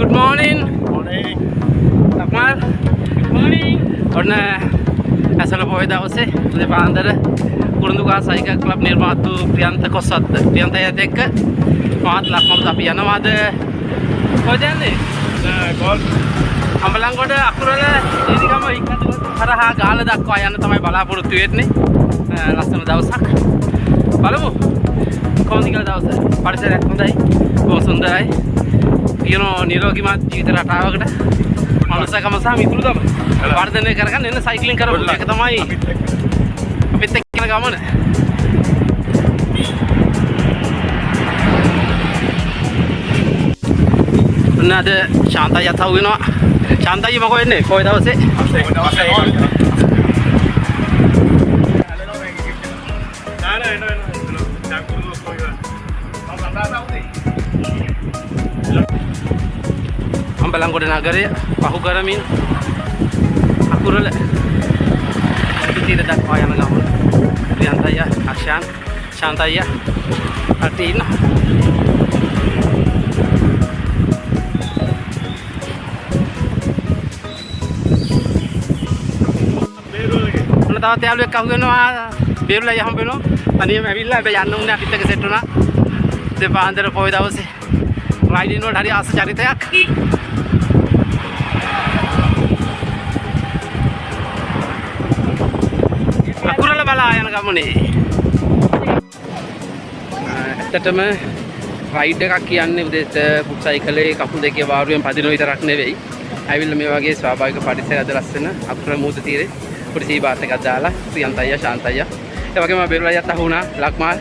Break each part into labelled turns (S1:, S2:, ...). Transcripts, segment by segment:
S1: Good morning.
S2: Morning.
S1: Akmal.
S3: Good morning.
S1: ඔන්න ඇසල පොය දවසේ උදේ පාන්දර කුරුඳුගහ සයිකල් ක්ලබ් නිර්මාතු ප්‍රියන්ත කොස්සත් ප්‍රියන්ත අයත් එක්ක මාත් ලක්මලුත් අපි යනවාද කොහෙද යන්නේ?
S2: Golf.
S1: අම්බලන්ගොඩ අකුරල දීනිගම හික්කඩුව හරහා ගාල දක්වා යන්න තමයි බලාපොරොත්තු වෙන්නේ. ලස්සන දවසක්. බලමු. කොහොමද කියලා දවස? පරිසරයක් හොඳයි. බොහොම සුන්දරයි. නිරෝගීමත් ජීවිත රටාවකට මනුස්සකම සහ මිතුරුකම වර්ධනය කරගන්න එන්න සයික්ලින් කරමු. ඒක තමයි අපිත් එක්ක යන ගමන. ඔන්න අද ශාන්තයි අතව වෙනවා. ශාන්තයි මොකෝ වෙන්නේ? කොයි දවසේ? අම්බලන්ගොඩ නගරය පහු කරමින් අකුරල පිටිර දක්වා යන ගමන. ප්‍රියන්ත අයියා, අක්ෂාන්, ශාන්ත අයියා අතේ ඉන්න. ඔන්න තවත් යාළුවෙක් අහු වෙනවා. බේරුල අයියා හම්බ වෙනවා. තනියම ඇවිල්ලා හැබැයි යන්න උන්නේ අපිත් එක්ක සෙට් වුණා. දෙපාන්දර පොය දවසේ රයිඩින් වලට හරි ආස චරිතයක්. අකුරල බලා යන ගමනේ. ඇත්තටම රයිඩ් එකක් කියන්නේ උදේට පුට් සයිකලේ කකුල් දෙකේ වාරුවෙන් පදින විතරක් නෙවෙයි. ඇවිල්ලා මේ වගේ ස්වාභාවික පරිසරයක ලස්සන අකුරල මුහුද තීරේ පොඩි සීබාත් එකක් දාලා ප්‍රියන්ත අයියා, ශාන්ත අයියා, ඒ වගේම බේරුල අයියාත් අහු වුණා. ලක්මාල්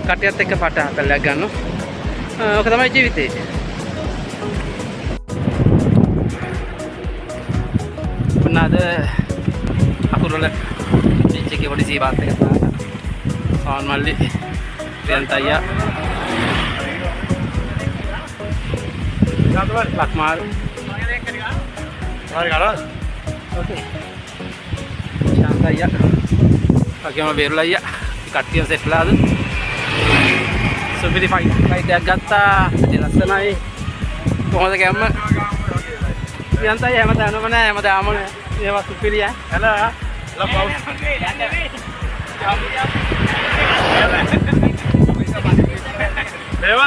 S1: කට්ටියත් එක්ක පටහැපැල්ලක් ගන්නවා. ඔක තමයි ජීවිතේ. ඔන්නද අකුරල එකේ පොඩි සීබාත් එකක් දාලා සාන් මල්ලි ප්‍රියන්ත අයියා, ලක්මාල් ඕකේ ශාන්ත අයියා වගේම බේරුල අයියා කට්ටියම සෙට්ලාද සුපිරි ෆයිට් එකක් ගත්තා. ඉතින් ලස්සනයි. කොහොමද කැම්ම? ප්‍රියන්ත අයියා හැමදාම නෑ හැමදාම ඒවා සුපිරි ඈ.
S2: Hello. Leva.